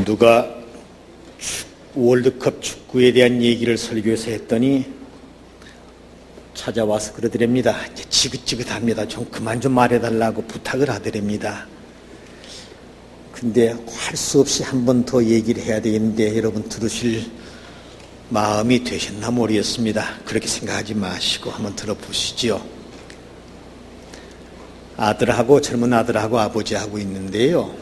누가 월드컵 축구에 대한 얘기를 설교에서 했더니 찾아와서 그러더랍니다. 이제 지긋지긋합니다. 좀 그만 좀 말해달라고 부탁을 하더랍니다. 근데 할 수 없이 한 번 더 얘기를 해야 되겠는데 여러분 들으실 마음이 되셨나 모르겠습니다. 그렇게 생각하지 마시고 한번 들어보시죠. 아들하고 젊은 아들하고 아버지하고 있는데요.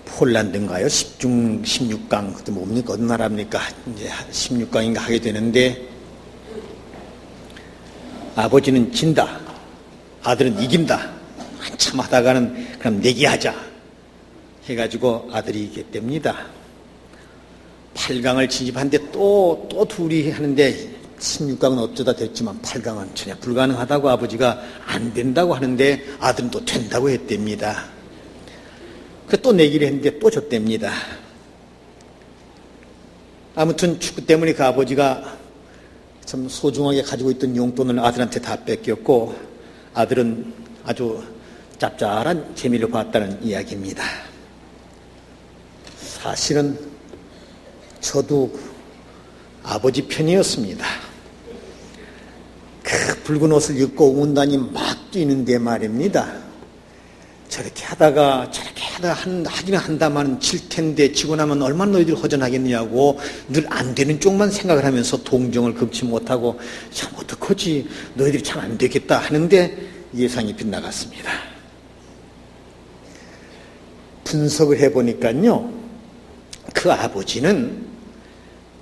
폴란드인가요? 16강 그때 뭡니까? 어느 나라입니까? 이제 16강인가 하게 되는데 아버지는 진다, 아들은 이긴다. 한참 하다가는 그럼 내기하자 해가지고 아들이 이겼답니다. 8강을 진입하는데 또 둘이 하는데 16강은 어쩌다 됐지만 8강은 전혀 불가능하다고 아버지가 안 된다고 하는데 아들은 또 된다고 했답니다. 그 또 내기를 했는데 또 졌답니다. 아무튼 축구 때문에 그 아버지가 참 소중하게 가지고 있던 용돈을 아들한테 다 뺏겼고 아들은 아주 짭짤한 재미를 봤다는 이야기입니다. 사실은 저도 아버지 편이었습니다. 그 붉은 옷을 입고 운단이 막 뛰는데 말입니다. 저렇게 하다가 하기는 한다만 질 텐데 지고 나면 얼마나 너희들 허전하겠냐고 늘 안 되는 쪽만 생각을 하면서 동정을 금치 못하고 참 어떡하지 너희들이 참 안 되겠다 하는데 예상이 빗나갔습니다. 분석을 해보니까요, 그 아버지는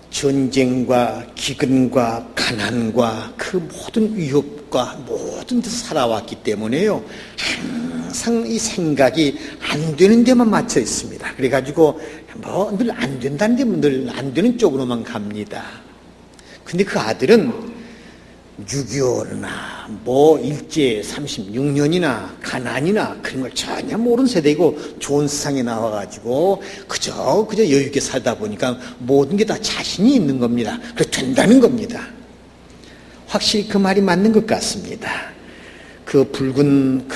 전쟁과 기근과 가난과 그 모든 위협과 모든 데서 살아왔기 때문에요, 항상 이 생각이 안 되는 데만 맞춰 있습니다. 그래가지고 뭐 늘 안 된다는 데면 늘 안 되는 쪽으로만 갑니다. 근데 그 아들은 6.25나 뭐 일제 36년이나 가난이나 그런 걸 전혀 모르는 세대이고 좋은 세상에 나와가지고 그저 여유 있게 살다 보니까 모든 게 다 자신이 있는 겁니다. 그래서 된다는 겁니다. 확실히 그 말이 맞는 것 같습니다. 그 붉은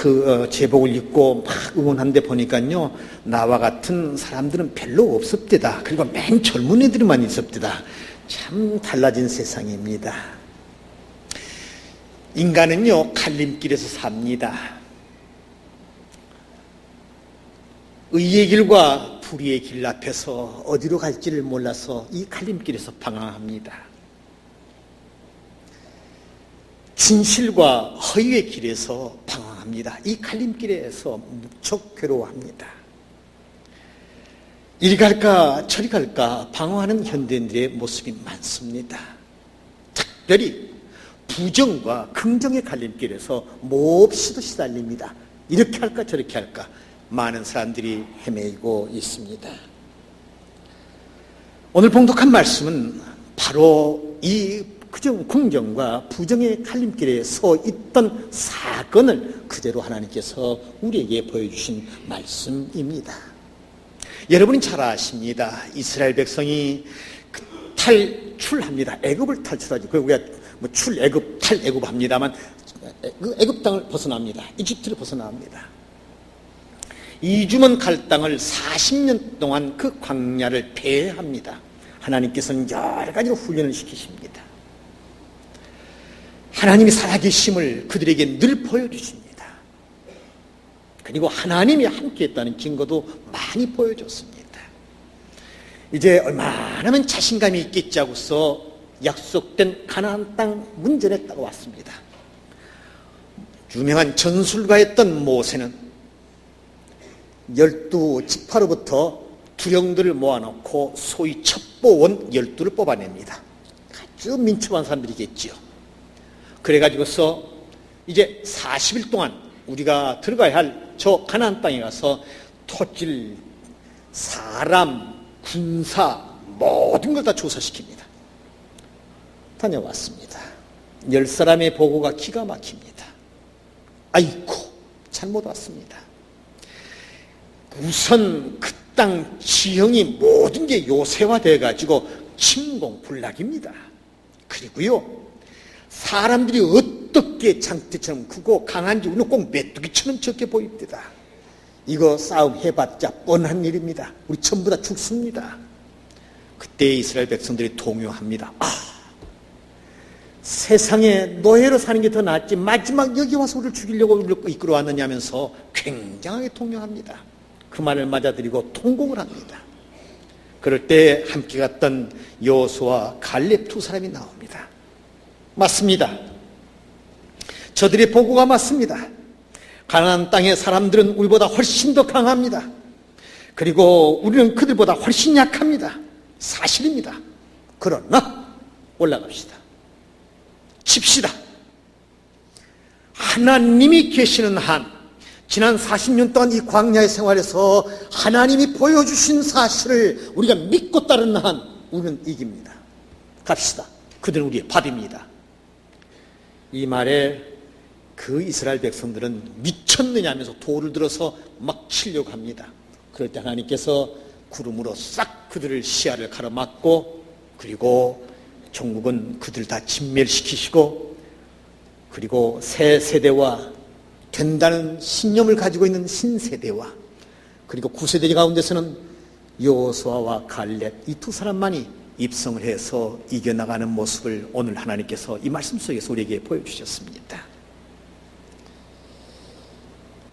제복을 입고 막 응원하는데 보니까요, 나와 같은 사람들은 별로 없었대다. 그리고 맨 젊은 애들만 있었대다. 참 달라진 세상입니다. 인간은요, 갈림길에서 삽니다. 의의 길과 불의의 길 앞에서 어디로 갈지를 몰라서 이 갈림길에서 방황합니다. 진실과 허위의 길에서 방황합니다. 이 갈림길에서 무척 괴로워합니다. 이리 갈까 저리 갈까 방황하는 현대인들의 모습이 많습니다. 특별히 부정과 긍정의 갈림길에서 몹시도 시달립니다. 이렇게 할까 저렇게 할까 많은 사람들이 헤매고 있습니다. 오늘 봉독한 말씀은 바로 이 긍정과 부정의 갈림길에 서 있던 사건을 그대로 하나님께서 우리에게 보여주신 말씀입니다. 여러분이 잘 아십니다. 이스라엘 백성이 탈출합니다. 애굽을 탈출하죠. 우리가 출애굽, 탈애굽 합니다만 애굽 땅을 벗어납니다. 이집트를 벗어납니다. 이주먼 갈 땅을 40년 동안 그 광야를 배회합니다. 하나님께서는 여러 가지로 훈련을 시키십니다. 하나님이 살아계심을 그들에게 늘 보여주십니다. 그리고 하나님이 함께했다는 증거도 많이 보여줬습니다. 이제 얼마나면 자신감이 있겠지 하고서 약속된 가나안 땅 문전에 딱 왔습니다. 유명한 전술가였던 모세는 12지파로부터 두령들을 모아놓고 소위 첩보원 12를 뽑아냅니다. 아주 민첩한 사람들이겠지요. 그래가지고서 이제 40일 동안 우리가 들어가야 할 저 가나안 땅에 가서 토질, 사람, 군사 모든 걸 다 조사시킵니다. 다녀왔습니다. 10사람의 보고가 기가 막힙니다. 아이고 잘못 왔습니다. 우선 그 땅 지형이 모든 게 요새화되어 가지고 침공불락입니다. 그리고요, 사람들이 어떻게 장대처럼 크고 강한지 우리는 꼭 메뚜기처럼 적게 보입니다. 이거 싸움 해봤자 뻔한 일입니다. 우리 전부 다 죽습니다. 그때 이스라엘 백성들이 동요합니다. 세상에 노예로 사는 게 더 낫지 마지막 여기 와서 우리를 죽이려고 이끌어 왔느냐면서 굉장하게 동요합니다. 그 말을 맞아들이고 통곡을 합니다. 그럴 때 함께 갔던 여호수아와 갈렙 두 사람이 나옵니다. 맞습니다. 저들의 보고가 맞습니다. 가나안 땅의 사람들은 우리보다 훨씬 더 강합니다. 그리고 우리는 그들보다 훨씬 약합니다. 사실입니다. 그러나 올라갑시다. 칩시다. 하나님이 계시는 한, 지난 40년 동안 이 광야의 생활에서 하나님이 보여주신 사실을 우리가 믿고 따르는 한 우리는 이깁니다. 갑시다. 그들은 우리의 밥입니다. 이 말에 그 이스라엘 백성들은 미쳤느냐 하면서 돌을 들어서 막 치려고 합니다. 그럴 때 하나님께서 구름으로 싹 그들을 시야를 가로막고, 그리고 종국은 그들 다 진멸시키시고, 그리고 새 세대와 된다는 신념을 가지고 있는 신세대와, 그리고 구세대 가운데서는 여호수아와 갈렙 이 두 사람만이 입성을 해서 이겨나가는 모습을 오늘 하나님께서 이 말씀 속에서 우리에게 보여주셨습니다.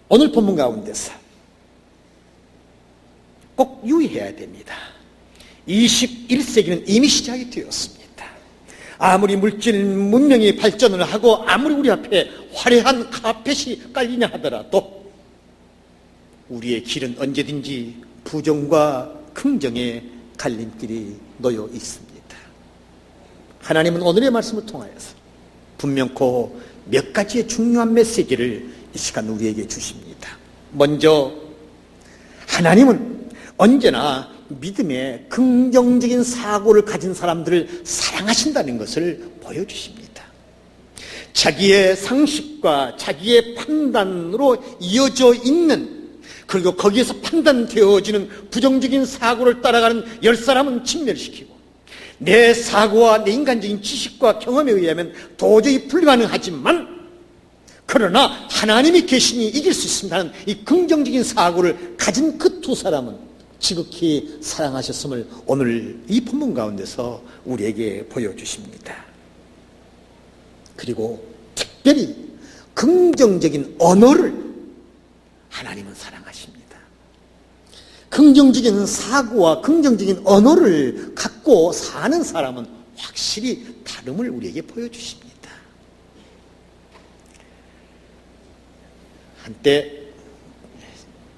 오늘 본문 가운데서 꼭 유의해야 됩니다. 21세기는 이미 시작이 되었습니다. 아무리 물질 문명이 발전을 하고 아무리 우리 앞에 화려한 카펫이 깔리냐 하더라도 우리의 길은 언제든지 부정과 긍정의 갈림길이 놓여 있습니다. 하나님은 오늘의 말씀을 통하여서 분명코 몇 가지의 중요한 메시지를 이 시간 우리에게 주십니다. 먼저 하나님은 언제나 믿음의 긍정적인 사고를 가진 사람들을 사랑하신다는 것을 보여주십니다. 자기의 상식과 자기의 판단으로 이어져 있는, 그리고 거기에서 판단되어지는 부정적인 사고를 따라가는 열 사람은 진멸시키고, 내 사고와 내 인간적인 지식과 경험에 의하면 도저히 불가능하지만 그러나 하나님이 계시니 이길 수 있습니다는 이 긍정적인 사고를 가진 그 두 사람은 지극히 사랑하셨음을 오늘 이 본문 가운데서 우리에게 보여주십니다. 그리고 특별히 긍정적인 언어를 하나님은 사랑하십니다. 긍정적인 사고와 긍정적인 언어를 갖고 사는 사람은 확실히 다름을 우리에게 보여주십니다. 한때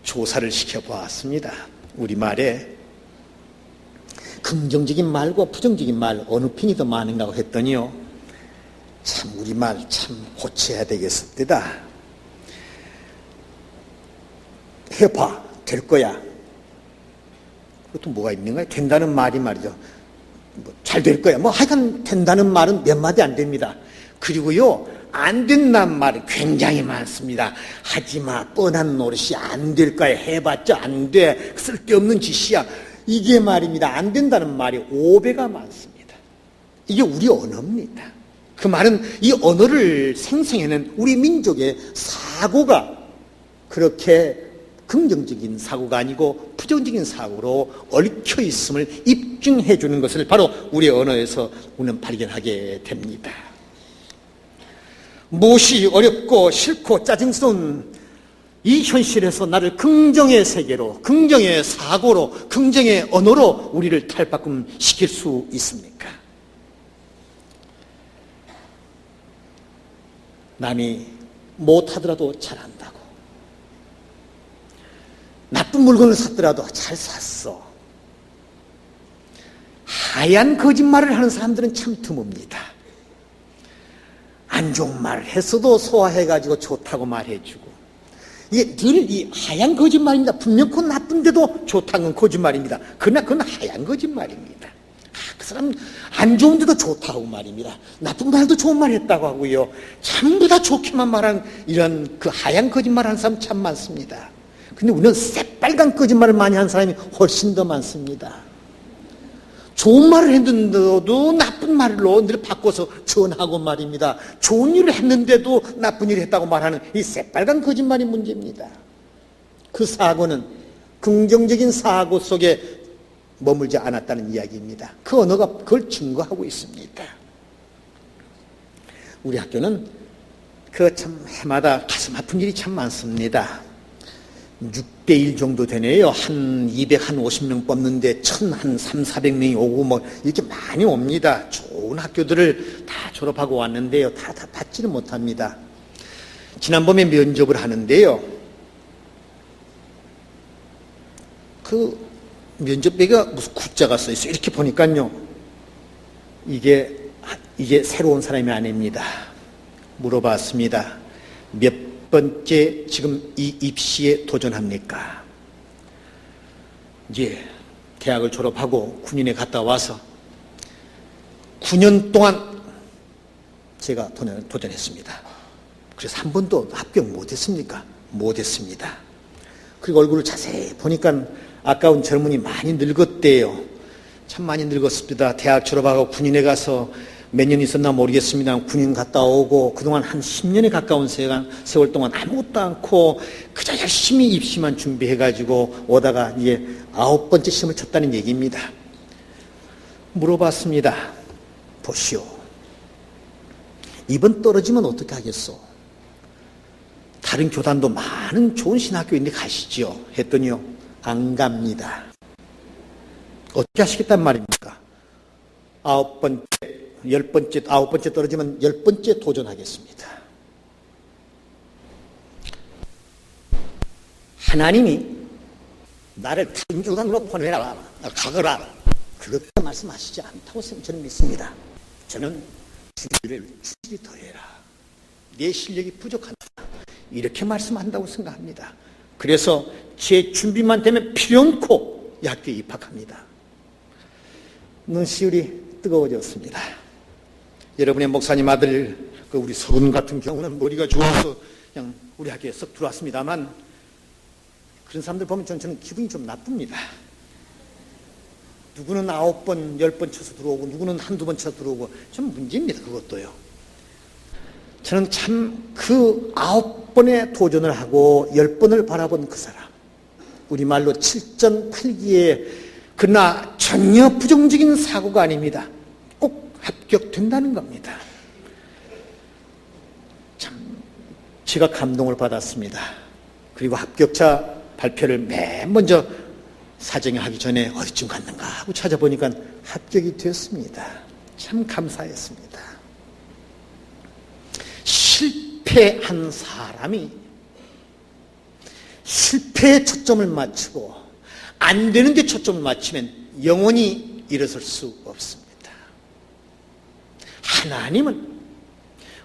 조사를 시켜보았습니다. 우리말에 긍정적인 말과 부정적인 말 어느 편이 더 많은가 했더니요, 참 우리말 참 고쳐야 되겠습니다. 해봐, 될 거야. 그것도 뭐가 있는가요? 된다는 말이 말이죠. 잘 될 거야. 하여간 된다는 말은 몇 마디 안 됩니다. 그리고요, 안 된다는 말이 굉장히 많습니다. 하지마, 뻔한 노릇이 안 될 거야. 해봤자 안 돼. 쓸데없는 짓이야. 이게 말입니다. 안 된다는 말이 5배가 많습니다. 이게 우리 언어입니다. 그 말은 이 언어를 생성해낸 우리 민족의 사고가 그렇게 긍정적인 사고가 아니고 부정적인 사고로 얽혀 있음을 입증해 주는 것을 바로 우리 언어에서 우리는 발견하게 됩니다. 무엇이 어렵고 싫고 짜증스러운 이 현실에서 나를 긍정의 세계로, 긍정의 사고로, 긍정의 언어로 우리를 탈바꿈시킬 수 있습니까? 남이 못하더라도 잘한다고, 나쁜 물건을 샀더라도 잘 샀어, 하얀 거짓말을 하는 사람들은 참 드뭅니다. 안 좋은 말을 했어도 소화해가지고 좋다고 말해주고, 이게 늘 이 하얀 거짓말입니다. 분명 그 나쁜데도 좋다는 건 거짓말입니다. 그러나 그건 하얀 거짓말입니다. 그 사람 안 좋은데도 좋다고 말입니다. 나쁜 말도 좋은 말 했다고 하고요. 전부 다 좋게만 말하는 이런 그 하얀 거짓말 하는 사람 참 많습니다. 근데 우리는 새빨간 거짓말을 많이 하는 사람이 훨씬 더 많습니다. 좋은 말을 했는데도 나쁜 말로 늘 바꿔서 전하고 말입니다. 좋은 일을 했는데도 나쁜 일을 했다고 말하는 이 새빨간 거짓말이 문제입니다. 그 사고는 긍정적인 사고 속에 머물지 않았다는 이야기입니다. 그 언어가 그걸 증거하고 있습니다. 우리 학교는 그 참 해마다 가슴 아픈 일이 참 많습니다. 6대1 정도 되네요. 한 250명 뽑는데 400명이 오고 뭐 이렇게 많이 옵니다. 좋은 학교들을 다 졸업하고 왔는데요. 다 받지를 못합니다. 지난번에 면접을 하는데요. 그 면접비가 무슨 구자가 써있어요. 이렇게 보니까요. 이게 새로운 사람이 아닙니다. 물어봤습니다. 몇 번째 지금 이 입시에 도전합니까? 이제 대학을 졸업하고 군인에 갔다 와서 9년 동안 제가 도전했습니다. 그래서 한 번도 합격 못했습니까? 못했습니다. 그리고 얼굴을 자세히 보니까 아까운 젊은이 많이 늙었대요. 참 많이 늙었습니다. 대학 졸업하고 군인에 가서 몇 년 있었나 모르겠습니다. 군인 갔다 오고 그동안 한 10년에 가까운 세월 동안 아무것도 않고 그저 열심히 입시만 준비해가지고 오다가 이제 9번째 시험을 쳤다는 얘기입니다. 물어봤습니다. 보시오. 이번 떨어지면 어떻게 하겠소? 다른 교단도 많은 좋은 신학교인데 가시지요. 했더니요. 안 갑니다. 어떻게 하시겠단 말입니까? 9번째 떨어지면 10번째 도전하겠습니다. 하나님이 나를 다른 교단으로 보내라, 가거라. 그렇게 말씀하시지 않다고 저는 믿습니다. 저는 주기를 더해라. 내 실력이 부족하다. 이렇게 말씀한다고 생각합니다. 그래서 제 준비만 되면 필요 않고 이 학교에 입학합니다. 눈시울이 뜨거워졌습니다. 여러분의 목사님 아들 우리 서군 같은 경우는 머리가 좋아서 그냥 우리 학교에 썩 들어왔습니다만 그런 사람들 보면 저는 기분이 좀 나쁩니다. 누구는 9번, 10번 쳐서 들어오고 누구는 한두 번 쳐서 들어오고 좀 문제입니다. 그것도요. 저는 참 그 9번의 도전을 하고 10번을 바라본 그 사람, 우리말로 7전8기에 그러나 전혀 부정적인 사고가 아닙니다. 꼭 합격된다는 겁니다. 참 제가 감동을 받았습니다. 그리고 합격자 발표를 맨 먼저 사정에 하기 전에 어디쯤 갔는가 하고 찾아보니까 합격이 됐습니다. 참 감사했습니다. 실패한 사람이 실패에 초점을 맞추고 안 되는데 초점을 맞추면 영원히 일어설 수 없습니다. 하나님은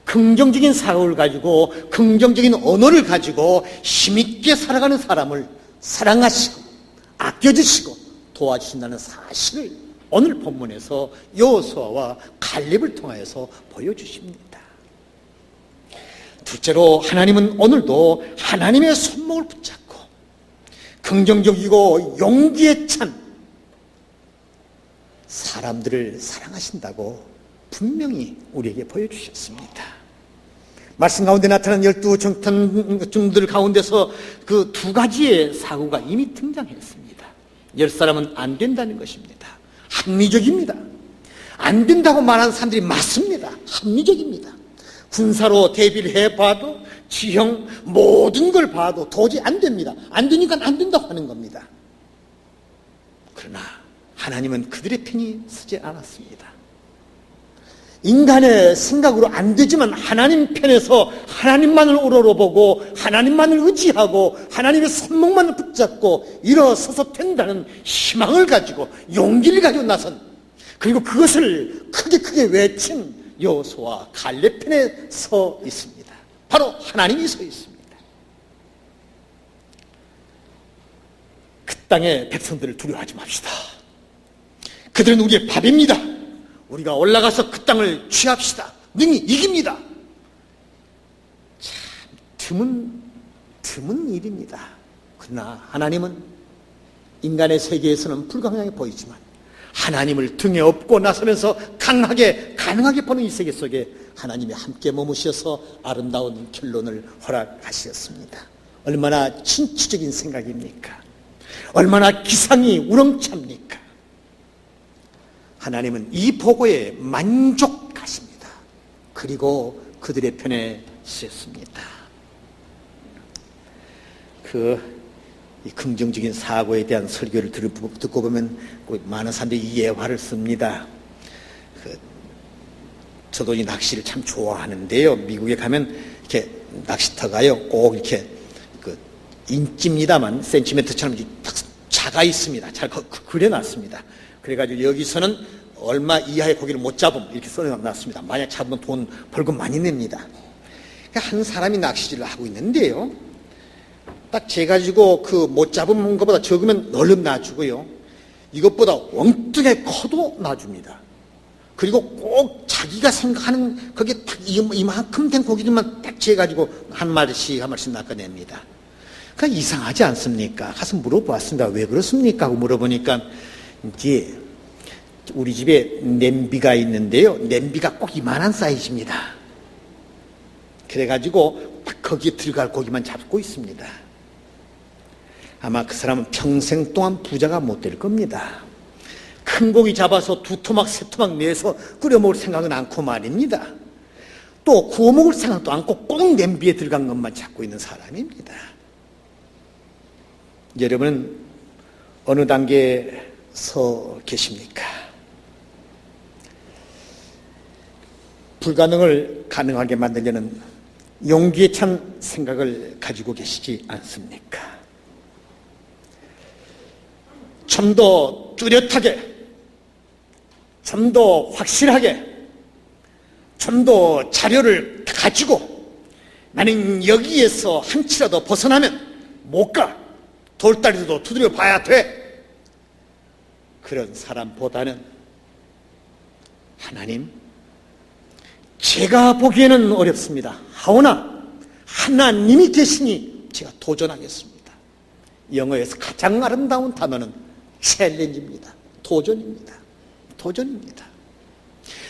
긍정적인 사고를 가지고 긍정적인 언어를 가지고 힘있게 살아가는 사람을 사랑하시고 아껴주시고 도와주신다는 사실을 오늘 본문에서 여호수아와 갈렙을 통하여서 보여주십니다. 둘째로 하나님은 오늘도 하나님의 손목을 붙잡고 긍정적이고 용기에 찬 사람들을 사랑하신다고 분명히 우리에게 보여주셨습니다. 말씀 가운데 나타난 12 정탐들 가운데서 그 2가지의 사고가 이미 등장했습니다. 10사람은 안 된다는 것입니다. 합리적입니다. 안 된다고 말하는 사람들이 맞습니다. 합리적입니다. 군사로 대비를 해봐도 지형 모든 걸 봐도 도저히 안 됩니다. 안 되니까 안 된다고 하는 겁니다. 그러나 하나님은 그들의 편이 서지 않았습니다. 인간의 생각으로 안 되지만 하나님 편에서 하나님만을 우러러보고 하나님만을 의지하고 하나님의 손목만을 붙잡고 일어서서 된다는 희망을 가지고 용기를 가지고 나선, 그리고 그것을 크게 외친 여호수아와 갈렙 편에 서 있습니다. 바로 하나님이 서 있습니다. 그 땅의 백성들을 두려워하지 맙시다. 그들은 우리의 밥입니다. 우리가 올라가서 그 땅을 취합시다. 능히 이깁니다. 참 드문 일입니다. 그러나 하나님은 인간의 세계에서는 불가능하게 보이지만 하나님을 등에 업고 나서면서 가능하게 보는 이 세계 속에 하나님이 함께 머무셔서 아름다운 결론을 허락하셨습니다. 얼마나 진취적인 생각입니까? 얼마나 기상이 우렁찹니까? 하나님은 이 보고에 만족하십니다. 그리고 그들의 편에 쓰였습니다. 이 긍정적인 사고에 대한 설교를 듣고 보면 많은 사람들이 이 예화를 씁니다. 저도 이 낚시를 참 좋아하는데요. 미국에 가면 이렇게 낚시터가요, 꼭 이렇게 인치입니다만 센티미터처럼 딱 작아 있습니다. 잘 그려놨습니다. 그래가지고 여기서는 얼마 이하의 고기를 못 잡음 이렇게 써놨습니다. 만약 잡으면 돈 벌금 많이 냅니다. 한 사람이 낚시질을 하고 있는데요, 딱 재가지고 못 잡은 것보다 적으면 얼른 놔주고요, 이것보다 엉뚱하게 커도 놔줍니다. 그리고 꼭 자기가 생각하는 거기에 딱 이만큼 된 고기들만 딱 재가지고 한 마리씩 낚아냅니다. 그러니까 이상하지 않습니까? 가서 물어보았습니다. 왜 그렇습니까? 하고 물어보니까 이제 우리 집에 냄비가 있는데요, 냄비가 꼭 이만한 사이즈입니다. 그래가지고 딱 거기에 들어갈 고기만 잡고 있습니다. 아마 그 사람은 평생 동안 부자가 못 될 겁니다. 큰 고기 잡아서 2토막 3토막 내서 끓여 먹을 생각은 않고 말입니다. 또 구워 먹을 생각도 않고 꼭 냄비에 들어간 것만 찾고 있는 사람입니다. 여러분은 어느 단계에 서 계십니까? 불가능을 가능하게 만들려는 용기에 찬 생각을 가지고 계시지 않습니까? 좀 더 뚜렷하게, 좀 더 확실하게, 좀 더 자료를 가지고 나는 여기에서 한치라도 벗어나면 못 가, 돌다리도 두드려 봐야 돼, 그런 사람보다는 하나님, 제가 보기에는 어렵습니다. 하오나 하나님이 계시니 제가 도전하겠습니다. 영어에서 가장 아름다운 단어는 챌린지입니다. 도전입니다. 도전입니다.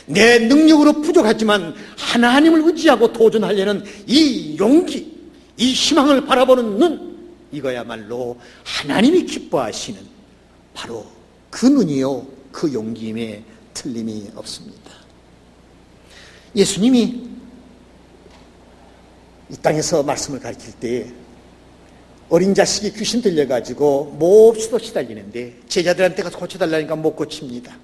내 능력으로 부족하지만 하나님을 의지하고 도전하려는 이 용기, 이 희망을 바라보는 눈, 이거야말로 하나님이 기뻐하시는 바로 그 눈이요, 그 용기임에 틀림이 없습니다. 예수님이 이 땅에서 말씀을 가르칠 때 어린 자식이 귀신 들려가지고 몹시도 시달리는데 제자들한테 가서 고쳐달라니까 못 고칩니다.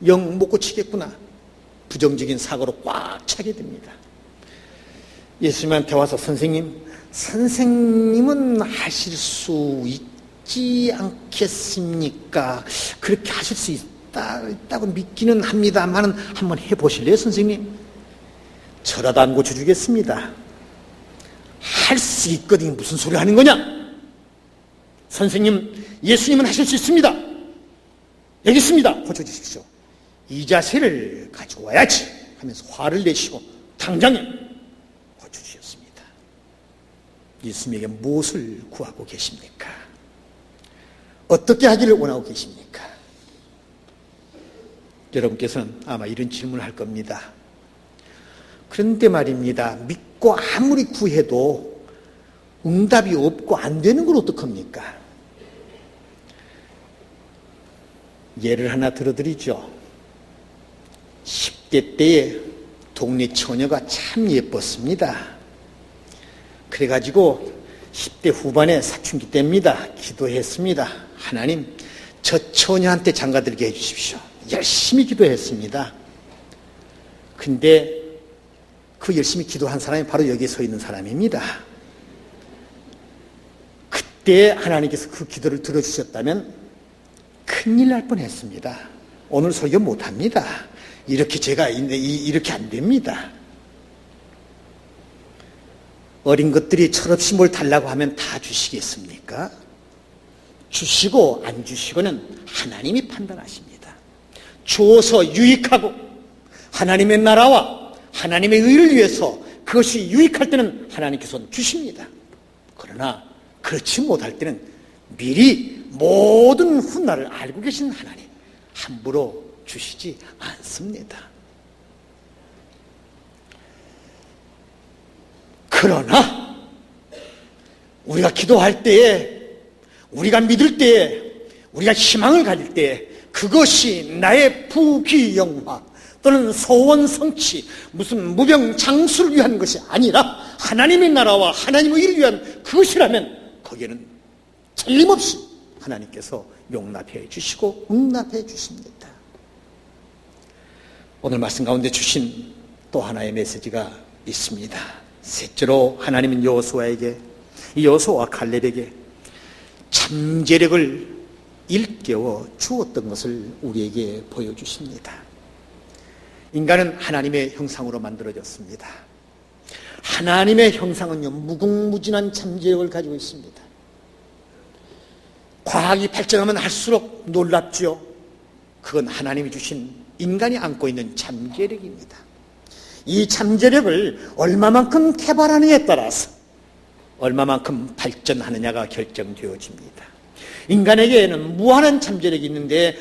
영 못 고치겠구나, 부정적인 사고로 꽉 차게 됩니다. 예수님한테 와서 선생님은 하실 수 있지 않겠습니까? 그렇게 하실 수 있다고 믿기는 합니다만은 한번 해보실래요, 선생님? 저라도 안 고쳐주겠습니다. 할 수 있거든요. 무슨 소리 하는 거냐? 선생님, 예수님은 하실 수 있습니다. 여기 있습니다. 고쳐주십시오. 이 자세를 가지고 와야지 하면서 화를 내시고 당장에 고쳐주셨습니다. 예수님에게 무엇을 구하고 계십니까? 어떻게 하기를 원하고 계십니까? 여러분께서는 아마 이런 질문을 할 겁니다. 그런데 말입니다, 믿고 아무리 구해도 응답이 없고 안 되는 건 어떡합니까? 예를 하나 들어드리죠. 10대 때에 동네 처녀가 참 예뻤습니다. 그래가지고 10대 후반에 사춘기 때입니다. 기도했습니다. 하나님, 저 처녀한테 장가들게 해주십시오. 열심히 기도했습니다. 근데 그 열심히 기도한 사람이 바로 여기에 서 있는 사람입니다. 그때 하나님께서 그 기도를 들어주셨다면 큰일 날 뻔했습니다. 오늘 설교 못합니다. 이렇게 제가 이렇게 안 됩니다. 어린 것들이 철없이 뭘 달라고 하면 다 주시겠습니까? 주시고 안 주시고는 하나님이 판단하십니다. 주어서 유익하고 하나님의 나라와 하나님의 의를 위해서 그것이 유익할 때는 하나님께서 주십니다. 그러나 그렇지 못할 때는 미리 모든 훗날을 알고 계신 하나님, 함부로 주시지 않습니다. 그러나 우리가 기도할 때에, 우리가 믿을 때에, 우리가 희망을 가질 때에 그것이 나의 부귀영화 또는 소원 성취, 무슨 무병장수를 위한 것이 아니라 하나님의 나라와 하나님의 일을 위한 그것이라면 거기에는 틀림없이 하나님께서 용납해 주시고 응답해 주십니다. 오늘 말씀 가운데 주신 또 하나의 메시지가 있습니다. 셋째로 하나님은 여호수아에게, 여호수아와 갈렙에게 잠재력을 일깨워 주었던 것을 우리에게 보여주십니다. 인간은 하나님의 형상으로 만들어졌습니다. 하나님의 형상은요, 무궁무진한 잠재력을 가지고 있습니다. 과학이 발전하면 할수록 놀랍죠. 그건 하나님이 주신 인간이 안고 있는 잠재력입니다. 이 잠재력을 얼마만큼 개발하느냐에 따라서 얼마만큼 발전하느냐가 결정되어집니다. 인간에게는 무한한 잠재력이 있는데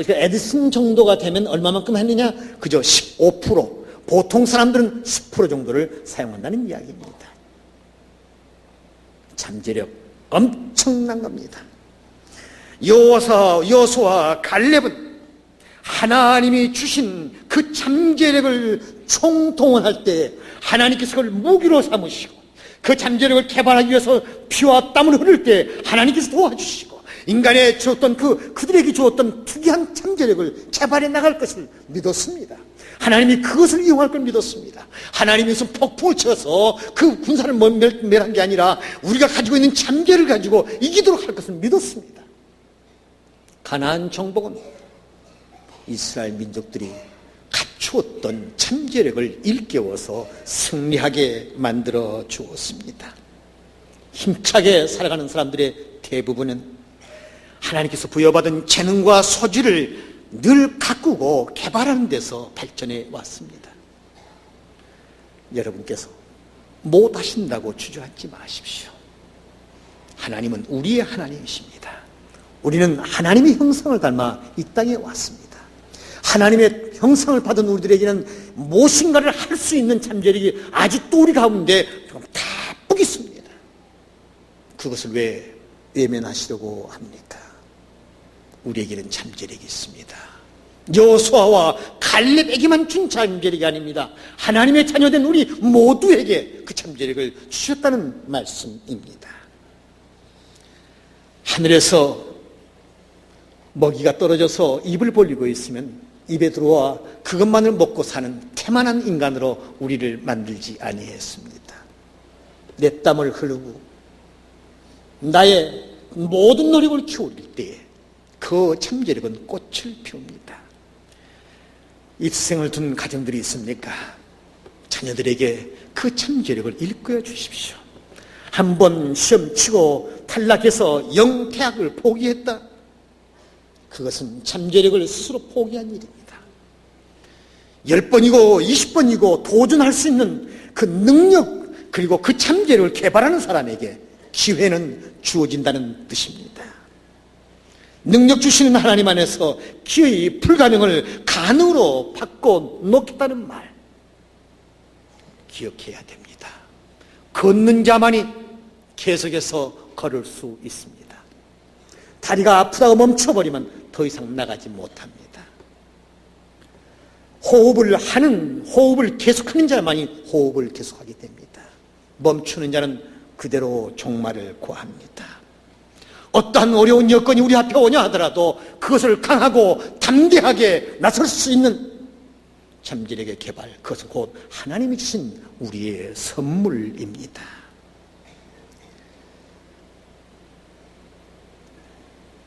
에디슨 정도가 되면 얼마만큼 했느냐? 그저 15%, 보통 사람들은 10% 정도를 사용한다는 이야기입니다. 잠재력 엄청난 겁니다. 여호수아와 갈렙은 하나님이 주신 그 잠재력을 총동원할 때 하나님께서 그걸 무기로 삼으시고, 그 잠재력을 개발하기 위해서 피와 땀을 흐를 때 하나님께서 도와주시고, 인간에 주었던 그들에게 주었던 특이한 잠재력을 개발해 나갈 것을 믿었습니다. 하나님이 그것을 이용할 걸 믿었습니다. 하나님이 무슨 폭풍을 쳐서 그 군사를 멸한 게 아니라 우리가 가지고 있는 잠재를 가지고 이기도록 할 것을 믿었습니다. 가나안 정복은 이스라엘 민족들이 갖추었던 잠재력을 일깨워서 승리하게 만들어 주었습니다. 힘차게 살아가는 사람들의 대부분은 하나님께서 부여받은 재능과 소질을 늘 가꾸고 개발하는 데서 발전해 왔습니다. 여러분께서 못하신다고 주저앉지 마십시오. 하나님은 우리의 하나님이십니다. 우리는 하나님의 형상을 닮아 이 땅에 왔습니다. 하나님의 형상을 받은 우리들에게는 무엇인가를 할 수 있는 잠재력이 아직도 우리 가운데 다뿌 있습니다. 그것을 왜 외면하시려고 합니까? 우리에게는 잠재력이 있습니다. 여호수아와 갈렙에게만 준 잠재력이 아닙니다. 하나님의 자녀된 우리 모두에게 그 잠재력을 주셨다는 말씀입니다. 하늘에서 먹이가 떨어져서 입을 벌리고 있으면 입에 들어와 그것만을 먹고 사는 태만한 인간으로 우리를 만들지 아니했습니다. 내 땀을 흐르고 나의 모든 노력을 키울 때에 그 잠재력은 꽃을 피웁니다. 입생을 둔 가정들이 있습니까? 자녀들에게 그 잠재력을 일깨워 주십시오. 한 번 시험 치고 탈락해서 영태학을 포기했다. 그것은 잠재력을 스스로 포기한 일입니다. 10번이고 20번이고 도전할 수 있는 그 능력, 그리고 그 잠재력을 개발하는 사람에게 기회는 주어진다는 뜻입니다. 능력 주시는 하나님 안에서 기회의 불가능을 가능으로 바꿔놓겠다는 말 기억해야 됩니다. 걷는 자만이 계속해서 걸을 수 있습니다. 다리가 아프다고 멈춰버리면 더 이상 나가지 못합니다. 호흡을 계속하는 자만이 호흡을 계속하게 됩니다. 멈추는 자는 그대로 종말을 고합니다. 어떠한 어려운 여건이 우리 앞에 오냐 하더라도 그것을 강하고 담대하게 나설 수 있는 잠재력의 개발, 그것은 곧 하나님이 주신 우리의 선물입니다.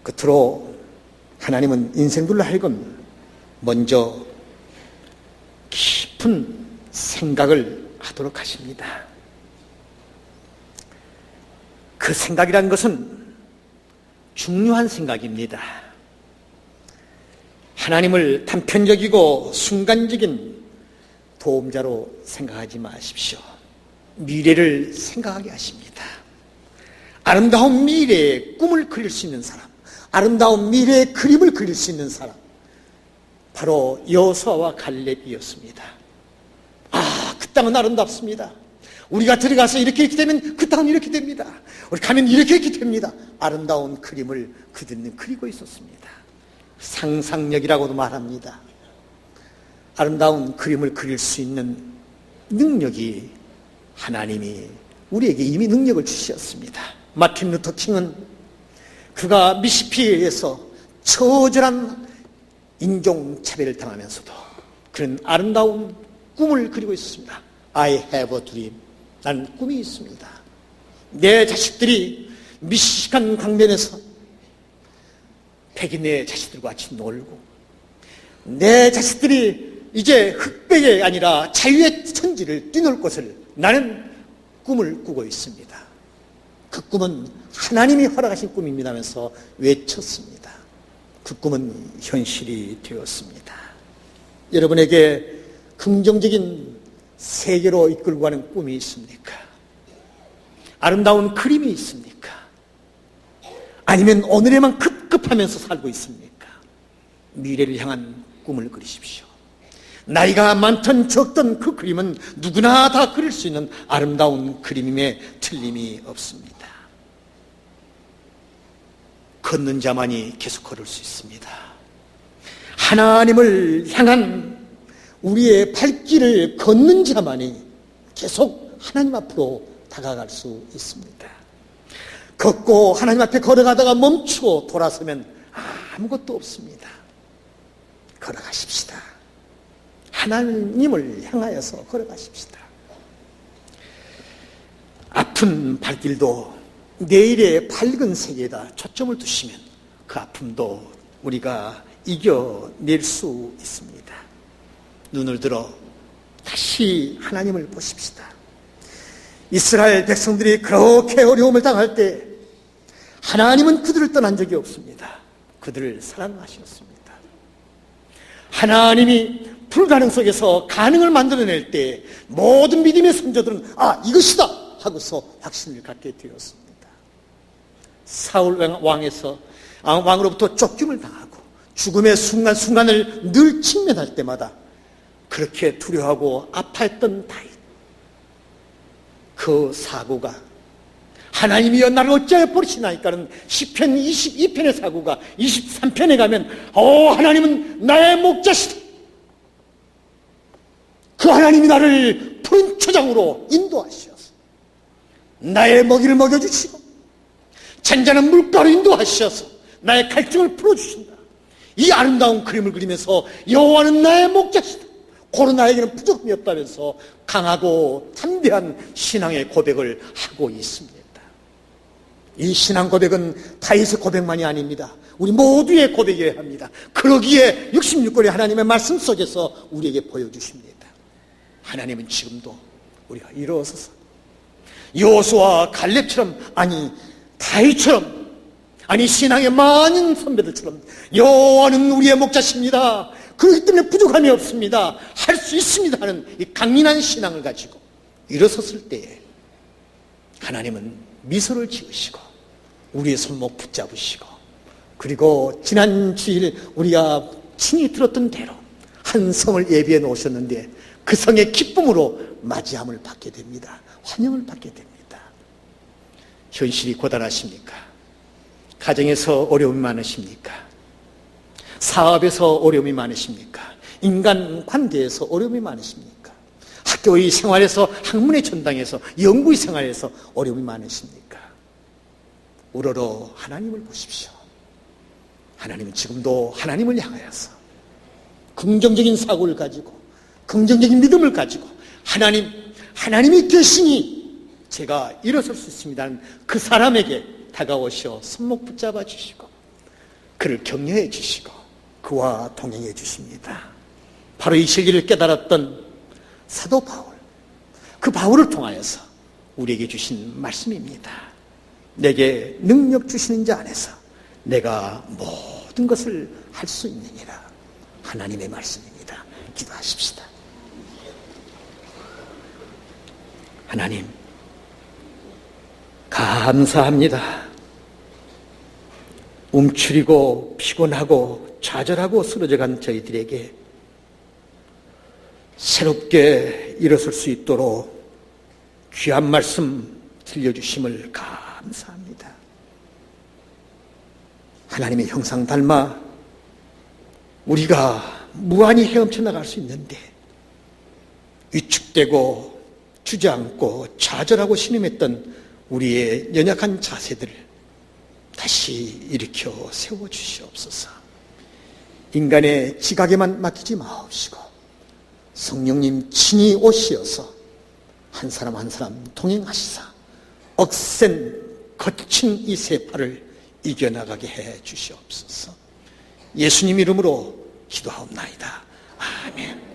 끝으로 하나님은 인생들로 하여금 먼저 깊은 생각을 하도록 하십니다. 그 생각이란 것은 중요한 생각입니다. 하나님을 단편적이고 순간적인 도움자로 생각하지 마십시오. 미래를 생각하게 하십니다. 아름다운 미래의 꿈을 그릴 수 있는 사람, 아름다운 미래의 그림을 그릴 수 있는 사람, 바로 여호수아와 갈렙이었습니다. 그 땅은 아름답습니다. 우리가 들어가서 이렇게 되면 그 다음 이렇게 됩니다. 우리 가면 이렇게 됩니다. 아름다운 그림을 그들은 그리고 있었습니다. 상상력이라고도 말합니다. 아름다운 그림을 그릴 수 있는 능력이 하나님이 우리에게 이미 능력을 주셨습니다. 마틴 루터 킹은 그가 미시시피에서 처절한 인종차별을 당하면서도 그는 아름다운 꿈을 그리고 있었습니다. I have a dream. 나는 꿈이 있습니다. 내 자식들이 미시시간 강변에서 백인의 자식들과 같이 놀고, 내 자식들이 이제 흑백이 아니라 자유의 천지를 뛰놀 것을 나는 꿈을 꾸고 있습니다. 그 꿈은 하나님이 허락하신 꿈입니다 하면서 외쳤습니다. 그 꿈은 현실이 되었습니다. 여러분에게 긍정적인 세계로 이끌고 가는 꿈이 있습니까? 아름다운 그림이 있습니까? 아니면 오늘에만 급급하면서 살고 있습니까? 미래를 향한 꿈을 그리십시오. 나이가 많든 적든 그 그림은 누구나 다 그릴 수 있는 아름다운 그림임에 틀림이 없습니다. 걷는 자만이 계속 걸을 수 있습니다. 하나님을 향한 우리의 발길을 걷는 자만이 계속 하나님 앞으로 다가갈 수 있습니다. 걷고 하나님 앞에 걸어가다가 멈추고 돌아서면 아무것도 없습니다. 걸어가십시다. 하나님을 향하여서 걸어가십시다. 아픈 발길도 내일의 밝은 세계에다 초점을 두시면 그 아픔도 우리가 이겨낼 수 있습니다. 눈을 들어 다시 하나님을 보십시다. 이스라엘 백성들이 그렇게 어려움을 당할 때 하나님은 그들을 떠난 적이 없습니다. 그들을 사랑하셨습니다. 하나님이 불가능 속에서 가능을 만들어낼 때 모든 믿음의 선조들은 이것이다 하고서 확신을 갖게 되었습니다. 사울 왕으로부터 쫓김을 당하고 죽음의 순간순간을 늘 직면할 때마다 그렇게 두려워하고 아파했던 다윗, 그 사고가 하나님이여 나를 어찌하여 버리시나이까는 시편 22편의 사고가 23편에 가면 하나님은 나의 목자시다. 그 하나님이 나를 푸른 초장으로 인도하셔서 나의 먹이를 먹여주시고 잔잔한 물가로 인도하셔서 나의 갈증을 풀어주신다. 이 아름다운 그림을 그리면서 여호와는 나의 목자시다. 고로나에게는 부족함이 없다면서 강하고 담대한 신앙의 고백을 하고 있습니다. 이 신앙 고백은 다윗의 고백만이 아닙니다. 우리 모두의 고백이어야 합니다. 그러기에 66권의 하나님의 말씀 속에서 우리에게 보여주십니다. 하나님은 지금도 우리가 일어서서 여호수아와 갈렙처럼, 다윗처럼, 신앙의 많은 선배들처럼 여호와는 우리의 목자십니다. 그렇기 때문에 부족함이 없습니다. 할 수 있습니다 하는 이 강인한 신앙을 가지고 일어섰을 때에 하나님은 미소를 지으시고 우리의 손목 붙잡으시고, 그리고 지난 주일 우리가 친히 들었던 대로 한 성을 예비해 놓으셨는데 그 성의 기쁨으로 맞이함을 받게 됩니다. 환영을 받게 됩니다. 현실이 고단하십니까? 가정에서 어려움이 많으십니까? 사업에서 어려움이 많으십니까? 인간 관계에서 어려움이 많으십니까? 학교의 생활에서, 학문의 전당에서, 연구의 생활에서 어려움이 많으십니까? 우러러 하나님을 보십시오. 하나님은 지금도 하나님을 향하여서 긍정적인 사고를 가지고, 긍정적인 믿음을 가지고 하나님이 계시니 제가 일어설 수 있습니다는 그 사람에게 다가오셔 손목 붙잡아 주시고 그를 격려해 주시고 그와 동행해 주십니다. 바로 이 시기를 깨달았던 사도 바울, 그 바울을 통하여서 우리에게 주신 말씀입니다. 내게 능력 주시는 자 안에서 내가 모든 것을 할 수 있느니라. 하나님의 말씀입니다. 기도하십시다. 하나님, 감사합니다. 움츠리고 피곤하고 좌절하고 쓰러져간 저희들에게 새롭게 일어설 수 있도록 귀한 말씀 들려주심을 감사합니다. 하나님의 형상 닮아 우리가 무한히 헤엄쳐 나갈 수 있는데 위축되고 주저앉고 좌절하고 신음했던 우리의 연약한 자세들을 다시 일으켜 세워주시옵소서. 인간의 지각에만 맡기지 마옵시고 성령님 친히 오시어서 한 사람 한 사람 동행하시사 억센 거친 이 세파를 이겨나가게 해 주시옵소서. 예수님 이름으로 기도하옵나이다. 아멘.